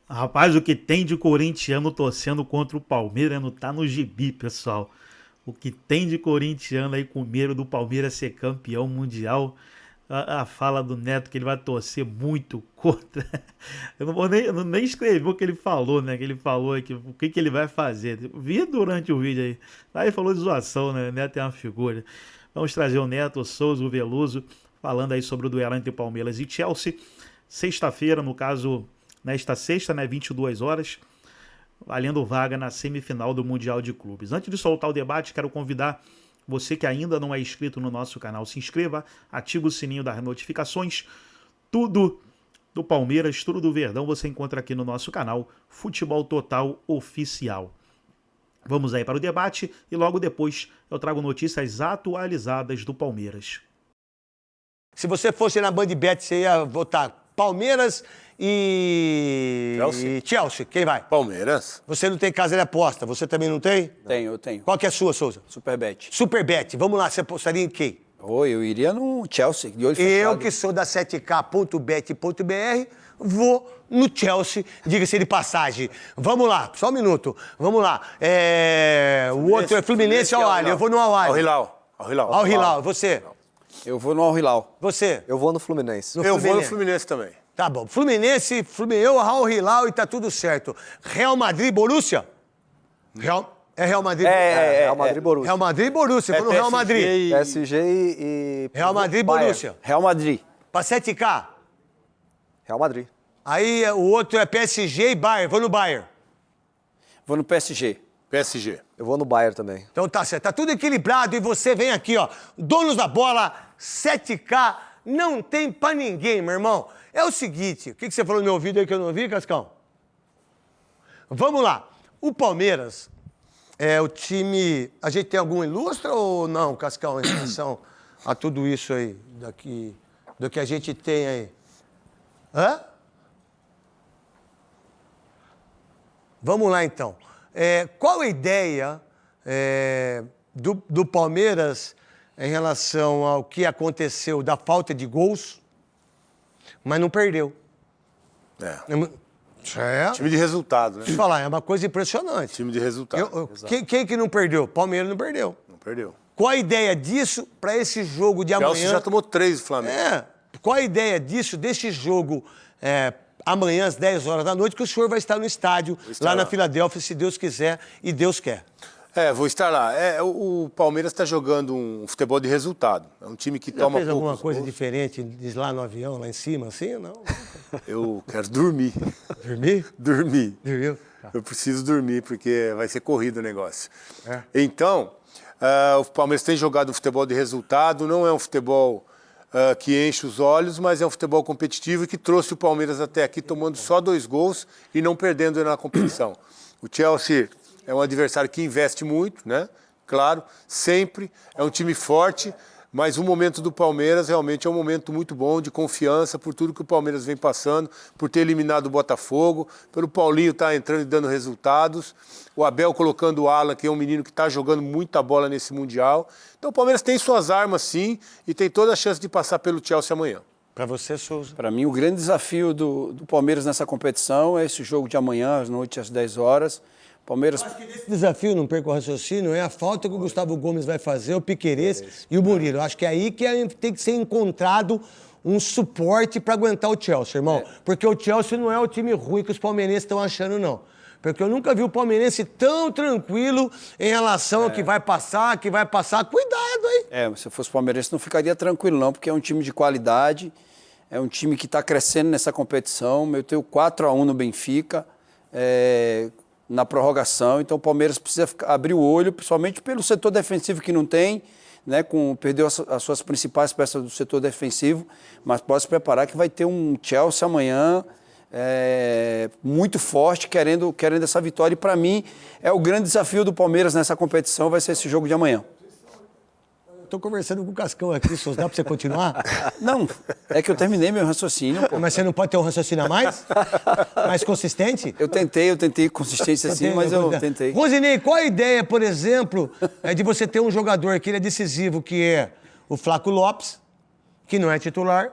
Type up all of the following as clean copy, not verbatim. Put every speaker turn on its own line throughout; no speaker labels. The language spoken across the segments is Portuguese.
Rapaz, o que tem de corintiano torcendo contra o Palmeiras não tá no gibi, pessoal. O que tem de corintiano aí com medo do Palmeiras ser campeão mundial. A fala do Neto que ele vai torcer muito contra. Eu não vou nem escrever o que ele falou, né? Que ele falou aqui, o que ele vai fazer. Vi durante o vídeo aí. Aí falou de zoação, né? O Neto é uma figura. Vamos trazer o Neto, o Souza, o Veloso, falando aí sobre o duelo entre Palmeiras e Chelsea. Sexta-feira, no caso, nesta sexta, né? 22 horas. Valendo vaga na semifinal do Mundial de Clubes. Antes de soltar o debate, quero convidar você que ainda não é inscrito no nosso canal, se inscreva, ative o sininho das notificações. Tudo do Palmeiras, tudo do Verdão você encontra aqui no nosso canal Futebol Total Oficial. Vamos aí para o debate e logo depois eu trago notícias atualizadas do Palmeiras.
Se você fosse na BandBet, você ia votar Palmeiras e Chelsea. Quem vai?
Palmeiras.
Você não tem casa de aposta, você também não tem?
Tenho, eu tenho.
Qual que é a sua, Souza?
Superbet.
Superbet. Vamos lá, você apostaria em quem?
Oi, eu iria no Chelsea, de olho fechado.
Eu, que sou da 7k.bet.br, vou no Chelsea, diga-se de passagem. Vamos lá, só um minuto. Vamos lá. O outro é Fluminense ou Al-Ahly? Eu vou no Al-Ahly.
Al Hilal.
Al-Hilal, você?
Eu vou no Al Hilal.
Você?
Eu vou no Fluminense.
Eu vou no Fluminense também.
Tá bom. Fluminense, eu, Al-Hilal e tá tudo certo. Real Madrid, Borussia? É Real Madrid?
Real Madrid e Borussia.
Real Madrid e Borussia. Vou no Real Madrid.
PSG e...
Real Madrid e
Bayern.
Borussia.
Real Madrid.
Pra 7K.
Real Madrid.
Aí o outro é PSG e Bayern. Vou no Bayern.
Vou no PSG.
PSG.
Eu vou no Bayern também.
Então tá certo. Tá tudo equilibrado e você vem aqui, ó. Donos da bola, 7K. Não tem pra ninguém, meu irmão. É o seguinte. O que você falou no meu ouvido aí que eu não ouvi, Cascão? Vamos lá. O Palmeiras é o time... A gente tem algum ilustre ou não, Cascão, em relação a tudo isso aí? Do que a gente tem aí? Hã? Vamos lá, então. Qual a ideia do Palmeiras em relação ao que aconteceu da falta de gols, mas não perdeu?
Time de resultado, né?
Deixa eu falar, é uma coisa impressionante.
Time de resultado.
Quem que não perdeu? Palmeiras não perdeu.
Não perdeu.
Qual a ideia disso para esse jogo de amanhã?
Chelsea já tomou 3 do Flamengo.
Qual a ideia disso, desse jogo amanhã às 10 horas da noite, que o senhor vai estar no estádio, lá na Filadélfia, se Deus quiser e Deus quer?
Vou estar lá. O Palmeiras está jogando um futebol de resultado. É um time que toma
fez alguma
poucos
coisa
gols.
diferente de lá no avião, lá em cima, assim ou não?
Eu quero dormir.
Dormir?
Dormir.
Dormiu? Tá.
Eu preciso dormir, porque vai ser corrido o negócio. Então, o Palmeiras tem jogado um futebol de resultado, não é um futebol que enche os olhos, mas é um futebol competitivo e que trouxe o Palmeiras até aqui tomando só 2 gols e não perdendo na competição. O Chelsea é um adversário que investe muito, né? Claro, sempre. É um time forte, mas o momento do Palmeiras realmente é um momento muito bom, de confiança, por tudo que o Palmeiras vem passando, por ter eliminado o Botafogo, pelo Paulinho estar entrando e dando resultados, o Abel colocando o Alan, que é um menino que está jogando muita bola nesse Mundial. Então o Palmeiras tem suas armas, sim, e tem toda a chance de passar pelo Chelsea amanhã.
Para você, Souza?
Para mim, o grande desafio do Palmeiras nessa competição é esse jogo de amanhã, às noites, às 10 horas. Palmeiras...
Acho que nesse desafio, não perco o raciocínio, é a falta que o Gustavo Gomes vai fazer, o Piquerez e o Murilo. Acho que é aí que tem que ser encontrado um suporte para aguentar o Chelsea, irmão. Porque o Chelsea não é o time ruim que os palmeirenses estão achando, não. Porque eu nunca vi o palmeirense tão tranquilo em relação ao que vai passar, Cuidado, hein?
Se eu fosse palmeirense não ficaria tranquilo, não, porque é um time de qualidade, é um time que está crescendo nessa competição. Meteu 4-1 no Benfica, na prorrogação, então o Palmeiras precisa abrir o olho, principalmente pelo setor defensivo que não tem, né, perdeu as suas principais peças do setor defensivo, mas pode se preparar que vai ter um Chelsea amanhã muito forte, querendo essa vitória, e para mim é o grande desafio do Palmeiras nessa competição, vai ser esse jogo de amanhã.
Tô conversando com o Cascão aqui, Souza. Dá pra você continuar?
Não, é que eu terminei meu raciocínio. Pô.
Mas você não pode ter um raciocínio a mais? Mais consistente?
Eu tentei consistência sim, mas eu tentei.
Rosinei, qual a ideia, por exemplo, de você ter um jogador que ele é decisivo, que é o Flaco Lopes, que não é titular.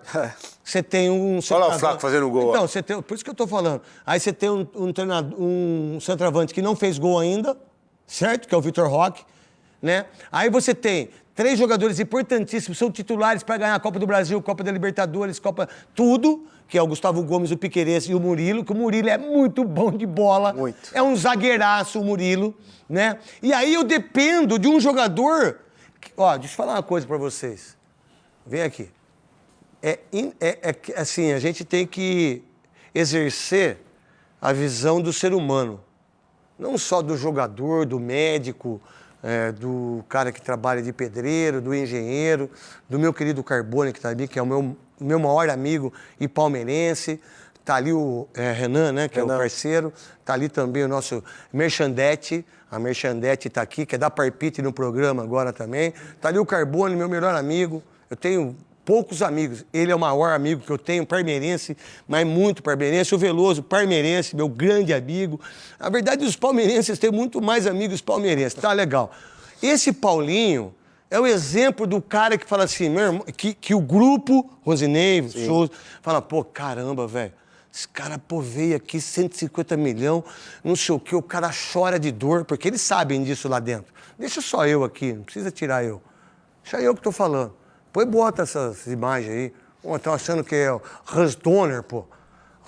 Você tem um...
Olha lá o Flaco fazendo gol.
Então, você tem, por isso que eu tô falando. Aí você tem um centroavante que não fez gol ainda, certo? Que é o Vitor Roque, né? Aí você tem 3 jogadores importantíssimos, são titulares para ganhar a Copa do Brasil, Copa da Libertadores, Copa... Tudo, que é o Gustavo Gomes, o Piquerez e o Murilo, que o Murilo é muito bom de bola.
Muito.
É um zagueiraço o Murilo, né? E aí eu dependo de um jogador... Ó, deixa eu falar uma coisa para vocês. Vem aqui. Assim, a gente tem que exercer a visão do ser humano. Não só do jogador, do médico, do cara que trabalha de pedreiro, do engenheiro, do meu querido Carbone, que está ali, que é o meu maior amigo e palmeirense. Está ali o Renan, né, que é o parceiro. Está ali também o nosso Merchandete. A Merchandete está aqui, que é da Parpite no programa agora também. Está ali o Carbone, meu melhor amigo. Eu tenho poucos amigos. Ele é o maior amigo que eu tenho, parmeirense, mas muito parmeirense. O Veloso, parmeirense, meu grande amigo. Na verdade, os palmeirenses têm muito mais amigos palmeirenses. Tá legal. Esse Paulinho é o exemplo do cara que fala assim, meu irmão, que o grupo, Rosinei, Souza, fala, pô, caramba, velho. Esse cara, pô, veio aqui 150 milhões, não sei o quê, o cara chora de dor, porque eles sabem disso lá dentro. Deixa só eu aqui, não precisa tirar eu. Deixa eu que tô falando. Depois bota essas imagens aí. Pô, estão achando que é o Hans Donner, pô.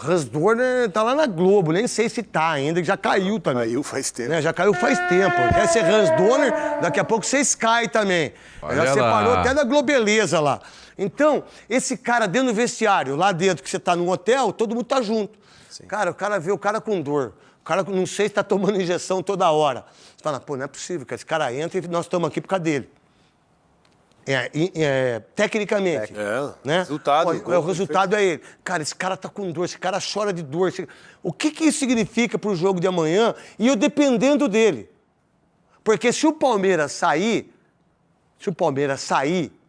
Hans Donner tá lá na Globo, nem sei se tá ainda, que já caiu também.
Caiu faz tempo.
Né? Já caiu faz tempo. Quer ser Hans Donner, daqui a pouco vocês caem também.
Olha
Já
lá.
separou até da Globeleza lá. Então, esse cara dentro do vestiário, lá dentro, que você tá num hotel, todo mundo tá junto. Cara, o cara vê o cara com dor. O cara, não sei se tá tomando injeção toda hora. Você fala, pô, não é possível, que esse cara entra e nós estamos aqui por causa dele. Tecnicamente. Né?
Resultado.
O resultado é ele. Cara, esse cara tá com dor, esse cara chora de dor. O que isso significa pro jogo de amanhã? E eu dependendo dele. Porque se o Palmeiras sair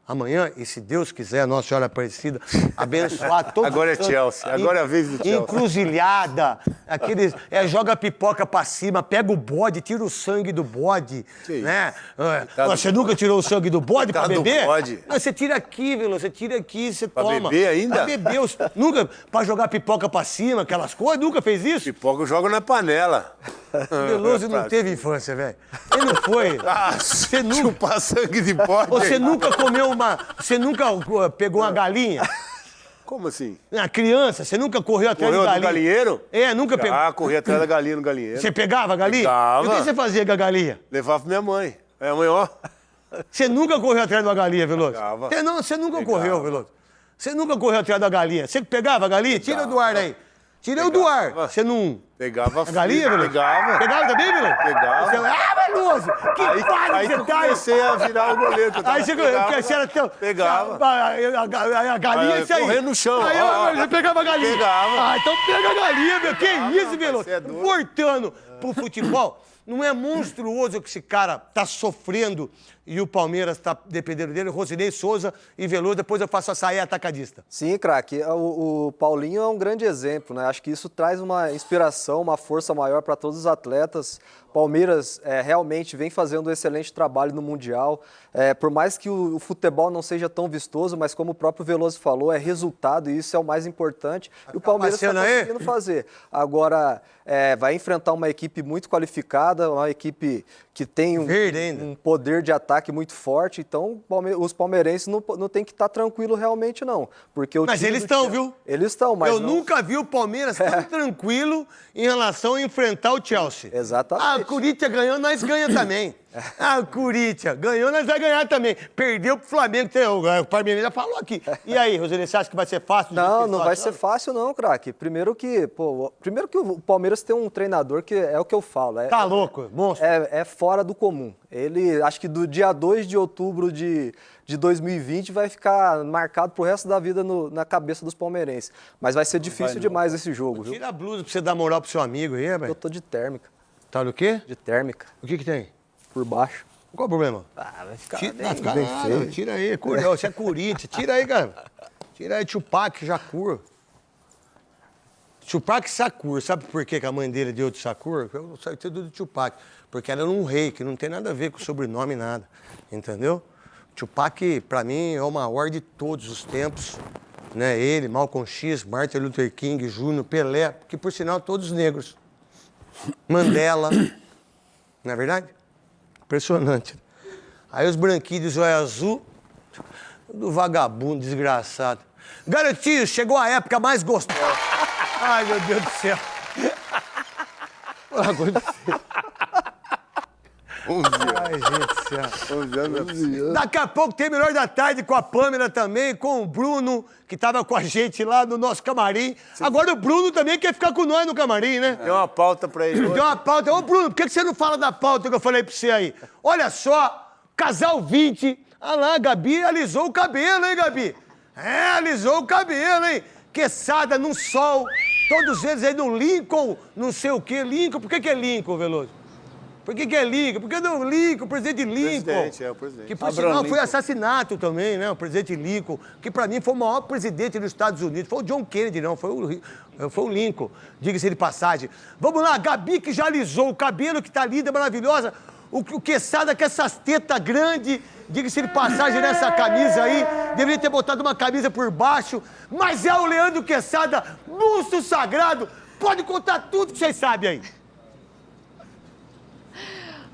amanhã, e se Deus quiser, Nossa Senhora Aparecida, abençoar todos
Agora é
os santos.
Chelsea, agora é a vez do Chelsea.
Encruzilhada, aqueles, joga a pipoca pra cima, pega o bode, tira o sangue do bode,
Que
né?
Coitado
Você
do
nunca tirou o sangue do bode pra
Coitado do
beber?
bode.
Não, você tira aqui, Velo, você tira aqui, você
Pra
toma.
beber ainda?
Pra beber, nunca, pra jogar pipoca pra cima, aquelas coisas, nunca fez isso?
Pipoca eu jogo na panela.
Veloso não teve infância, velho. Ele não foi.
Você
nunca-
chupar sangue de bode.
Você nunca comeu Você nunca pegou uma galinha?
Como assim?
Na criança, você nunca correu atrás
Correu
de
do
galinha?
galinheiro?
Nunca pegou.
Ah, corri atrás da galinha no galinheiro.
Você pegava a galinha?
Pegava.
E o que você fazia com a galinha?
Levava pra minha mãe. Aí a mãe, ó.
Você nunca correu atrás de uma galinha, Veloso?
Pegava.
Você nunca
Pegava.
correu, Veloso. Você nunca correu atrás da galinha. Você pegava a galinha? Tira o do ar aí. Tira o do ar.
Pegava.
Você não...
Pegava
A galinha, Veloso?
Pegava.
Pegava também, Veloso?
Pegava.
Você... Veloso! Que
Aí
fase
que
você
eu
tá aí?
comecei a virar o goleiro. que eu tava-
Aí você era teu...
Pegava.
A galinha,
Aí,
isso aí.
correndo no chão,
Aí
ó, ó.
você pegava a galinha.
Pegava.
Ah, então pega a galinha, meu. Que isso,
rapaz,
Veloso?
você é doido.
Voltando pro futebol, não é monstruoso que esse cara tá sofrendo e o Palmeiras tá dependendo dele, Rosinei, Souza e Veloso, depois eu faço a saída atacadista.
Sim, craque. O Paulinho é um grande exemplo, né? Acho que isso traz uma inspiração, uma força maior para todos os atletas. Palmeiras realmente vem fazendo um excelente trabalho no Mundial. Por mais que o futebol não seja tão vistoso, mas como o próprio Veloso falou, é resultado e isso é o mais importante. E o Palmeiras está
cena aí?
conseguindo fazer. Agora, vai enfrentar uma equipe muito qualificada, uma equipe que tem
Verde ainda.
um poder de ataque muito forte. Então, os palmeirenses não tem que estar tranquilo realmente, não. Porque
Mas
time
eles
do
estão,
Chelsea-
viu?
Eles estão, mas
Eu
não...
nunca vi o Palmeiras tão tranquilo em relação a enfrentar o Chelsea.
Exatamente.
Ah, o Corinthians ganhou, nós ganhamos também. Ah, o Corinthians ganhou, nós vamos ganhar também. Perdeu pro Flamengo, o Palmeiras já falou aqui. E aí, Roseli, você acha que vai ser fácil? do jeito que
Não,
eles
não
estão
vai
achando?
ser fácil não, craque. Primeiro que o Palmeiras tem um treinador que é o que eu falo.
Tá louco, monstro.
É fora do comum. Ele, acho que do dia 2 de outubro de 2020 vai ficar marcado pro resto da vida na cabeça dos palmeirenses. Mas vai ser difícil demais esse jogo, viu?
Tira a blusa pra você dar moral pro seu amigo aí,
Eu
velho.
tô de térmica.
Tá no quê?
De térmica.
O que tem?
Por baixo.
Qual o problema?
Ah, vai ficar
Tira,
bem,
fica
bem
nada,
feio.
tira aí, você é Corinthians, tira aí, cara. Tira aí, Tupac Shakur. Tupac Shakur, sabe por que a mãe dele deu de Shakur? Eu saí tudo de Tupac, porque ela era um rei, que não tem nada a ver com sobrenome, nada, entendeu? Tupac, pra mim, é o maior de todos os tempos. Né? Ele, Malcolm X, Martin Luther King, Júnior, Pelé, que por sinal todos negros. Mandela, não é verdade? Impressionante. Aí os branquinhos de olho azul, do vagabundo, desgraçado. Garotinho, chegou a época mais gostosa. Ai, meu Deus do céu. Ai, gente do céu.
11 anos.
Daqui a pouco tem Melhor da Tarde com a Pâmela também, com o Bruno, que tava com a gente lá no nosso camarim. Agora o Bruno também quer ficar com nós no camarim, né?
Tem uma pauta pra ele.
Tem uma pauta. Ô, Bruno, por que você não fala da pauta que eu falei pra você aí? Olha só, casal 20. Ah lá, a Gabi alisou o cabelo, hein, Gabi? É, alisou o cabelo, hein? Queçada num sol. Todos eles aí no Lincoln, não sei o quê. Lincoln, por que é Lincoln, Veloso? Por que é Lincoln? Por que não Lincoln, o presidente Lincoln?
Presidente, é o presidente.
Que por sinal foi assassinato também, né? O presidente Lincoln, que pra mim foi o maior presidente dos Estados Unidos. Foi o John Kennedy, não, foi o Lincoln, diga-se de passagem. Vamos lá, Gabi que já alisou o cabelo, que tá linda, maravilhosa. O Queçada com essas tetas grandes, diga-se de passagem nessa camisa aí. Deveria ter botado uma camisa por baixo. Mas é o Leandro Queçada, monstro sagrado. Pode contar tudo que vocês sabem aí.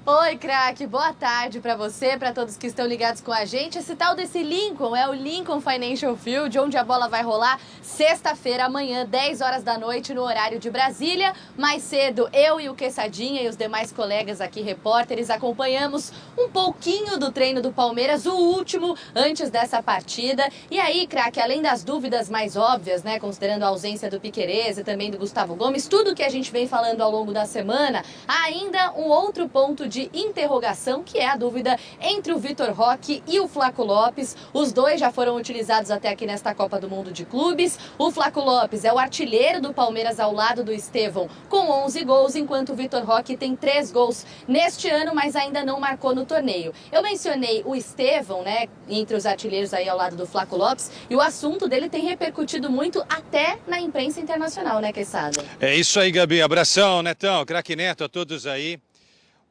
Oi, craque, boa tarde pra você, pra todos que estão ligados com a gente. Esse tal desse Lincoln é o Lincoln Financial Field, onde a bola vai rolar sexta-feira, amanhã, 10 horas da noite, no horário de Brasília. Mais cedo, eu e o Queçadinha e os demais colegas aqui, repórteres, acompanhamos um pouquinho do treino do Palmeiras, o último, antes dessa partida. E aí, craque, além das dúvidas mais óbvias, né, considerando a ausência do Piquerez e também do Gustavo Gomes, tudo que a gente vem falando ao longo da semana, há ainda um outro ponto de interrogação, que é a dúvida entre o Vitor Roque e o Flaco Lopes. Os dois já foram utilizados até aqui nesta Copa do Mundo de Clubes. O Flaco Lopes é o artilheiro do Palmeiras ao lado do Estevão, com 11 gols, enquanto o Vitor Roque tem 3 gols neste ano, mas ainda não marcou no torneio. Eu mencionei o Estevão, né, entre os artilheiros aí ao lado do Flaco Lopes, e o assunto dele tem repercutido muito até na imprensa internacional, né, Queçada?
É isso aí, Gabi. Abração, Netão, craque Neto, a todos aí.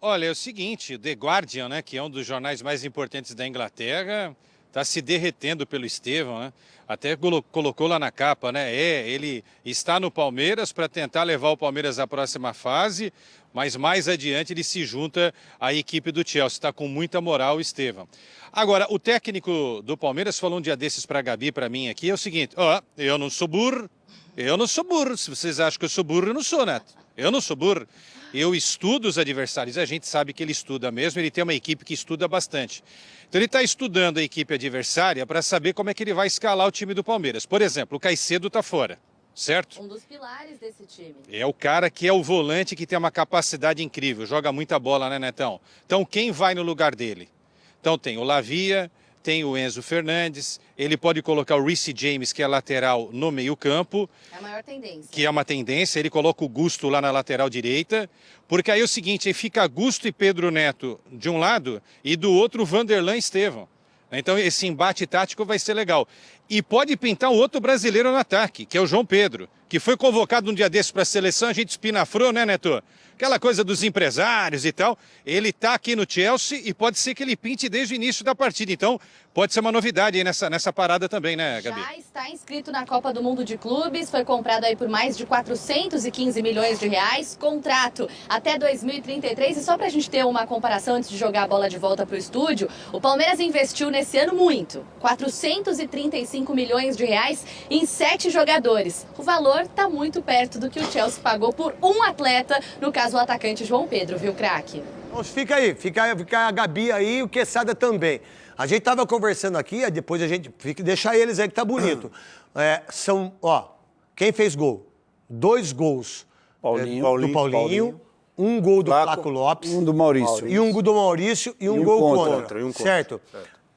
Olha, é o seguinte, The Guardian, né, que é um dos jornais mais importantes da Inglaterra, está se derretendo pelo Estevão, né? Até colocou lá na capa, né? Ele está no Palmeiras para tentar levar o Palmeiras à próxima fase, mas mais adiante ele se junta à equipe do Chelsea. Está com muita moral o Estevão. Agora, o técnico do Palmeiras falou um dia desses para a Gabi, para mim aqui, é o seguinte: eu não sou burro, Se vocês acham que eu sou burro, eu não sou, Neto. Eu não sou burro. Eu estudo os adversários, a gente sabe que ele estuda mesmo, ele tem uma equipe que estuda bastante. Então ele está estudando a equipe adversária para saber como é que ele vai escalar o time do Palmeiras. Por exemplo, o Caicedo está fora, certo?
Um dos pilares desse time.
É o cara que é o volante que tem uma capacidade incrível, joga muita bola, né, Netão? Então quem vai no lugar dele? Então tem o Lavia, tem o Enzo Fernandes, ele pode colocar o Reece James, que é lateral, no meio-campo.
É a maior tendência.
Que é uma tendência, ele coloca o Gusto lá na lateral direita, porque aí é o seguinte, aí fica Gusto e Pedro Neto de um lado e do outro Vanderlan e Estevão. Então esse embate tático vai ser legal. E pode pintar um outro brasileiro no ataque, que é o João Pedro, que foi convocado um dia desses para a seleção, a gente espinafrou, né, Neto? Aquela coisa dos empresários e tal. Ele está aqui no Chelsea e pode ser que ele pinte desde o início da partida. Então, pode ser uma novidade aí nessa parada também, né, Gabi?
Já está inscrito na Copa do Mundo de Clubes, foi comprado aí por mais de 415 milhões de reais, contrato até 2033. E só pra gente ter uma comparação antes de jogar a bola de volta pro estúdio, o Palmeiras investiu nesse ano muito, 435 milhões de reais em 7 jogadores. O valor tá muito perto do que o Chelsea pagou por um atleta, no caso o atacante João Pedro, viu, craque?
Então, fica a Gabi aí e o Queçada também. A gente tava conversando aqui, depois a gente deixa eles aí que tá bonito. Quem fez gol? 2 gols do Paulinho, um gol do Flaco Lopes,
Um do Maurício.
e um gol do Maurício e um gol contra. Certo?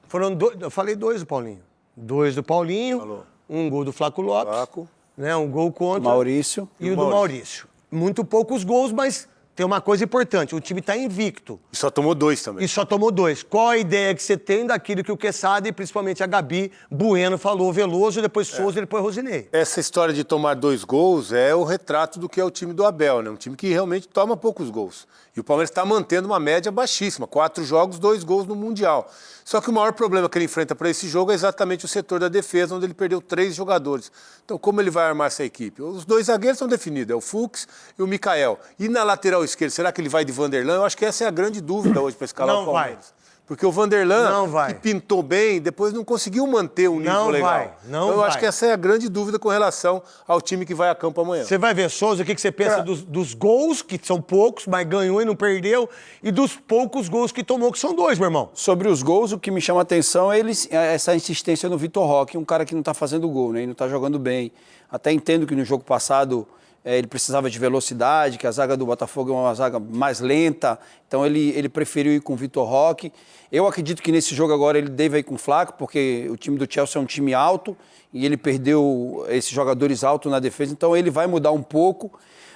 Foram 2, eu falei 2 do Paulinho. 2 do Paulinho, um gol do Flaco Lopes, né? Um gol contra.
Maurício.
E o do Maurício. Muito poucos gols, mas tem uma coisa importante, o time está invicto.
E só tomou 2 também.
E só tomou 2. Qual a ideia que você tem daquilo que o Quesada e principalmente a Gabi Bueno falou? Veloso, depois Souza e depois Rosinei.
Essa história de tomar 2 gols é o retrato do que é o time do Abel, né? Um time que realmente toma poucos gols. E o Palmeiras está mantendo uma média baixíssima. 4 jogos, 2 gols no Mundial. Só que o maior problema que ele enfrenta para esse jogo é exatamente o setor da defesa, onde ele perdeu 3 jogadores. Então, como ele vai armar essa equipe? Os 2 zagueiros são definidos, é o Fux e o Mikael. E na lateral esquerda, será que ele vai de Vanderlan? Eu acho que essa é a grande dúvida hoje para escalar o Palmeiras. Porque o Vanderlan, que pintou bem, depois não conseguiu manter um nível legal. Então, eu acho que essa é a grande dúvida com relação ao time que vai a campo amanhã.
Você vai ver, Souza, o que você pensa dos gols, que são poucos, mas ganhou e não perdeu, e dos poucos gols que tomou, que são 2, meu irmão.
Sobre os gols, o que me chama a atenção é essa insistência no Vitor Roque, um cara que não está fazendo gol, né? E não está jogando bem. Até entendo que no jogo passado ele precisava de velocidade, que a zaga do Botafogo é uma zaga mais lenta, então ele preferiu ir com o Vitor Roque. Eu acredito que nesse jogo agora ele deve ir com o Flaco, porque o time do Chelsea é um time alto e ele perdeu esses jogadores altos na defesa, então ele vai mudar um pouco,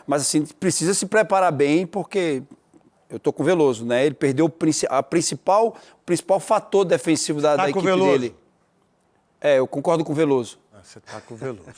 mas assim, precisa se preparar bem, porque eu estou com o Veloso, né? Ele perdeu o principal fator defensivo da equipe dele. Eu concordo com o Veloso.
Você tá com o Veloso.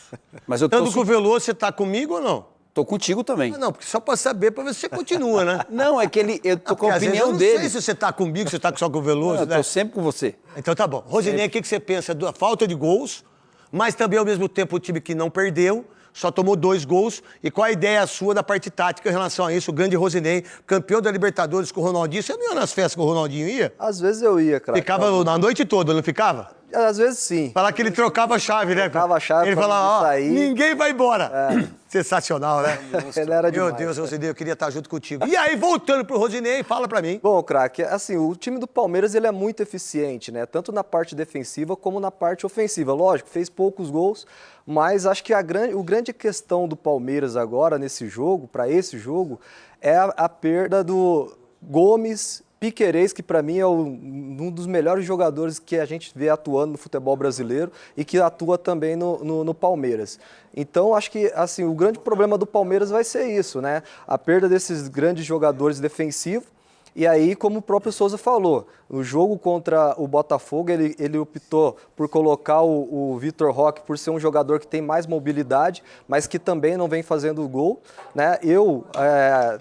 Mas eu
Tanto com o Veloso, você tá comigo ou não?
Tô contigo também.
Não, porque só pra saber, pra ver se você continua, né?
Não, é que eu tô com a opinião dele.
Eu não sei se você tá comigo, se você tá só com o Veloso,
né? Eu tô sempre com você.
Então tá bom. Rosinei, o que você pensa da falta de gols, mas também ao mesmo tempo o time que não perdeu, só tomou 2 gols, e qual a ideia sua da parte tática em relação a isso? O grande Rosinei, campeão da Libertadores com o Ronaldinho. Você não ia nas festas que o Ronaldinho ia?
Às vezes eu ia, cara.
Ficava na noite toda, não ficava?
Às vezes sim.
Falar que ele trocava a chave, né?
Trocava a chave.
Ele falava, ninguém vai embora. Sensacional, né?
Ele era demais.
Meu Deus, Rosinei, eu queria estar junto contigo. E aí, voltando pro Rosinei, fala pra mim.
Bom, craque, assim, o time do Palmeiras ele é muito eficiente, né? Tanto na parte defensiva como na parte ofensiva. Lógico, fez poucos gols, mas acho que a grande questão do Palmeiras agora, nesse jogo, para esse jogo, é a perda do Gomes, Piquerez, que para mim é um dos melhores jogadores que a gente vê atuando no futebol brasileiro e que atua também no Palmeiras. Então, acho que assim, o grande problema do Palmeiras vai ser isso, né? A perda desses grandes jogadores defensivos. E aí, como o próprio Souza falou, no jogo contra o Botafogo, ele optou por colocar o Vitor Roque por ser um jogador que tem mais mobilidade, mas que também não vem fazendo gol, né? Eu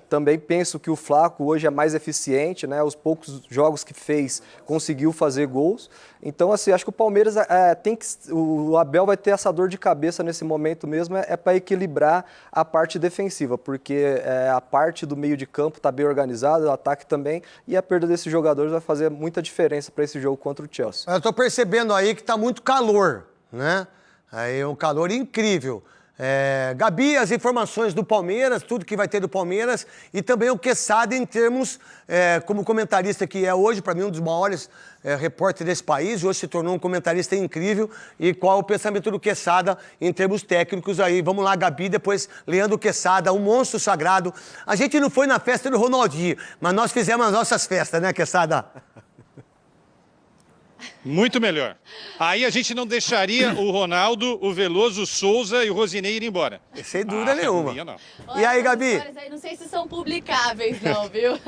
também penso que o Flaco hoje é mais eficiente, né? Os poucos jogos que fez, conseguiu fazer gols. Então, assim, acho que o Palmeiras o Abel vai ter essa dor de cabeça nesse momento mesmo, para equilibrar a parte defensiva, porque a parte do meio de campo está bem organizada, o ataque também, e a perda desses jogadores vai fazer muita diferença para esse jogo contra o Chelsea.
Eu estou percebendo aí que está muito calor, né? Aí um calor incrível. Gabi, as informações do Palmeiras, tudo que vai ter do Palmeiras, e também o Quesada em termos, como comentarista que é hoje, para mim um dos maiores repórteres desse país, hoje se tornou um comentarista incrível, e qual o pensamento do Quesada em termos técnicos aí. Vamos lá, Gabi, depois Leandro Quesada, um monstro sagrado. A gente não foi na festa do Ronaldinho, mas nós fizemos as nossas festas, né, Quesada?
Muito melhor. Aí a gente não deixaria o Ronaldo, o Veloso, o Souza e o Rosinei ir embora.
Sem dúvida nenhuma.
Não.
E aí, Gabi?
Aí não sei se são publicáveis não, viu?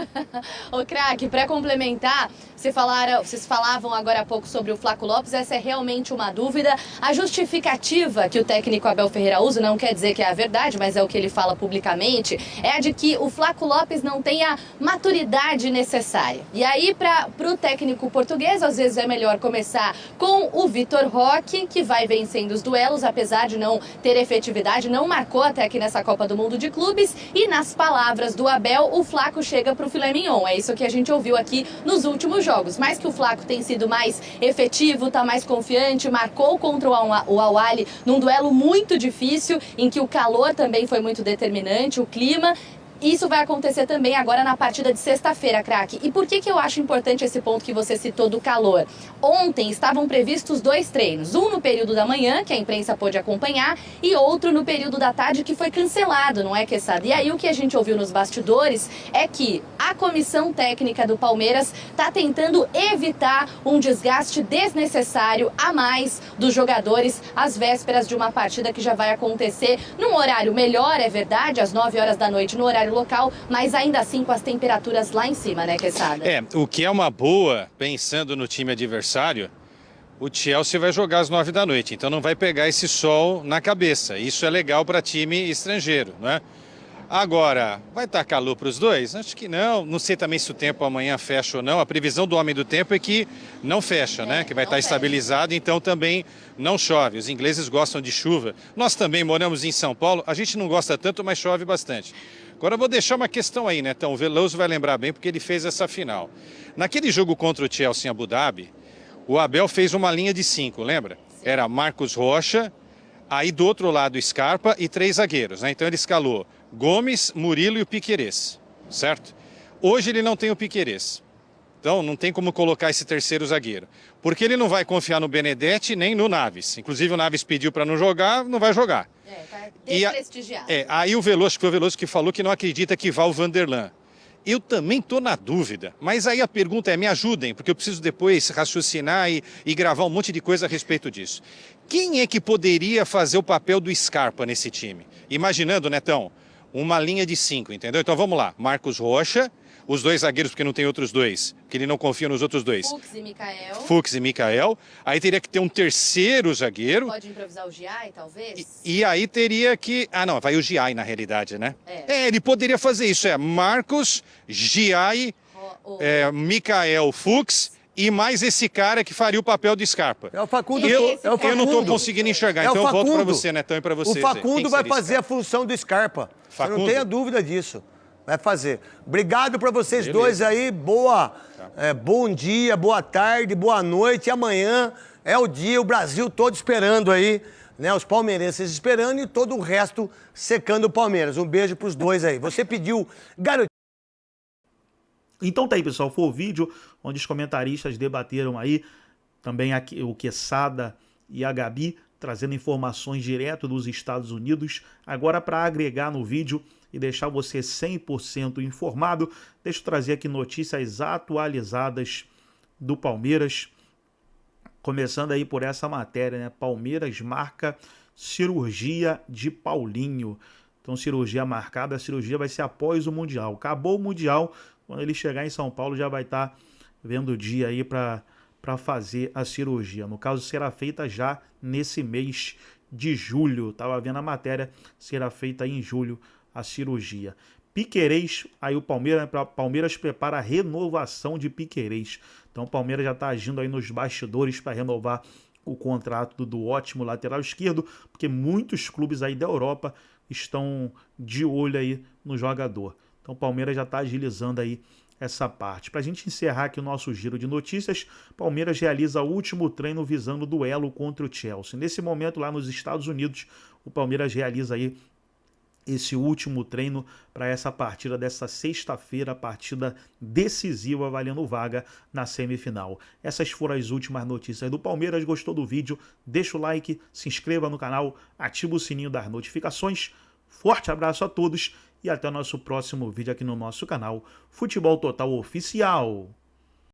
Ô, craque, para complementar, vocês falavam agora há pouco sobre o Flaco Lopes, essa é realmente uma dúvida. A justificativa que o técnico Abel Ferreira usa, não quer dizer que é a verdade, mas é o que ele fala publicamente, é a de que o Flaco Lopes não tem a maturidade necessária. E aí, para o técnico português, às vezes é melhor começar com o Vitor Roque, que vai vencendo os duelos, apesar de não ter efetividade, não marcou até aqui nessa Copa do Mundo de Clubes, e nas palavras do Abel, o Flaco chega para o filé mignon. É isso que a gente ouviu aqui nos últimos jogos. Mais que o Flaco tem sido mais efetivo, tá mais confiante, marcou contra o Al-Ahly num duelo muito difícil, em que o calor também foi muito determinante, o clima. Isso vai acontecer também agora na partida de sexta-feira, craque. E por que eu acho importante esse ponto que você citou do calor? Ontem estavam previstos 2 treinos. Um no período da manhã, que a imprensa pôde acompanhar, e outro no período da tarde, que foi cancelado, não é, Quesada? E aí o que a gente ouviu nos bastidores é que a comissão técnica do Palmeiras está tentando evitar um desgaste desnecessário a mais dos jogadores às vésperas de uma partida que já vai acontecer num horário melhor, é verdade, às 9 horas da noite, no horário horário local, mas ainda assim com as temperaturas lá em cima, né, Quesada?
O que é uma boa, pensando no time adversário, o Chelsea vai jogar às 9 da noite, então não vai pegar esse sol na cabeça. Isso é legal para time estrangeiro, não é? Agora, vai estar calor para os dois? Acho que não. Não sei também se o tempo amanhã fecha ou não. A previsão do Homem do Tempo é que não fecha, né? Que vai estar estabilizado, então também não chove. Os ingleses gostam de chuva. Nós também moramos em São Paulo. A gente não gosta tanto, mas chove bastante. Agora eu vou deixar uma questão aí, né? Então, o Veloso vai lembrar bem porque ele fez essa final. Naquele jogo contra o Chelsea em Abu Dhabi, o Abel fez uma linha de 5, lembra? Era Marcos Rocha, aí do outro lado Scarpa e 3 zagueiros, né? Então ele escalou Gomes, Murilo e o Piquerez, certo? Hoje ele não tem o Piquerez, então não tem como colocar esse terceiro zagueiro, porque ele não vai confiar no Benedetti nem no Naves. Inclusive o Naves pediu para não jogar, não vai jogar.
Tá desprestigiado.
Aí o Veloso, foi o Veloso que falou que não acredita que vá o Vanderlan. Eu também estou na dúvida, mas aí a pergunta é, me ajudem, porque eu preciso depois raciocinar e gravar um monte de coisa a respeito disso. Quem é que poderia fazer o papel do Scarpa nesse time? Imaginando, Netão, uma linha de 5, entendeu? Então vamos lá, Marcos Rocha, os 2 zagueiros, porque não tem outros 2, porque ele não confia nos outros 2. Fux e Mikael. Aí teria que ter um terceiro zagueiro.
Pode improvisar o Giai, talvez?
E aí teria que... Ah, não, vai o Giai na realidade, né? Ele poderia fazer isso, Marcos, Giai, Mikael, Fux e mais esse cara que faria o papel de Scarpa.
É o Facundo.
Eu não estou conseguindo enxergar, então eu volto para você, Netão, e para vocês.
O Facundo vai fazer a função do Scarpa. Você não tenha dúvida disso. Vai fazer. Obrigado para vocês dois aí. Bom dia, boa tarde, boa noite. E amanhã é o dia, o Brasil todo esperando aí, né? Os palmeirenses esperando e todo o resto secando o Palmeiras. Um beijo pros dois aí. Você pediu garotinho.
Então tá aí, pessoal, foi o vídeo onde os comentaristas debateram aí, também aqui, o Quesada e a Gabi, trazendo informações direto dos Estados Unidos. Agora, para agregar no vídeo e deixar você 100% informado, deixa eu trazer aqui notícias atualizadas do Palmeiras, começando aí por essa matéria, né? Palmeiras marca cirurgia de Paulinho. Então, cirurgia marcada, a cirurgia vai ser após o Mundial. Acabou o Mundial, quando ele chegar em São Paulo já vai estar vendo o dia aí para fazer a cirurgia. No caso, será feita já nesse mês de julho. Estava vendo a matéria, será feita em julho a cirurgia. Piquerez, aí o Palmeiras prepara a renovação de Piquerez. Então o Palmeiras já está agindo aí nos bastidores para renovar o contrato do ótimo lateral esquerdo, porque muitos clubes aí da Europa estão de olho aí no jogador. Então o Palmeiras já está agilizando aí essa parte. Para a gente encerrar aqui o nosso giro de notícias, Palmeiras realiza o último treino visando o duelo contra o Chelsea. Nesse momento lá nos Estados Unidos, o Palmeiras realiza aí esse último treino para essa partida dessa sexta-feira, partida decisiva valendo vaga na semifinal. Essas foram as últimas notícias do Palmeiras. Gostou do vídeo? Deixa o like, se inscreva no canal, ativa o sininho das notificações. Forte abraço a todos e até o nosso próximo vídeo aqui no nosso canal Futebol Total Oficial.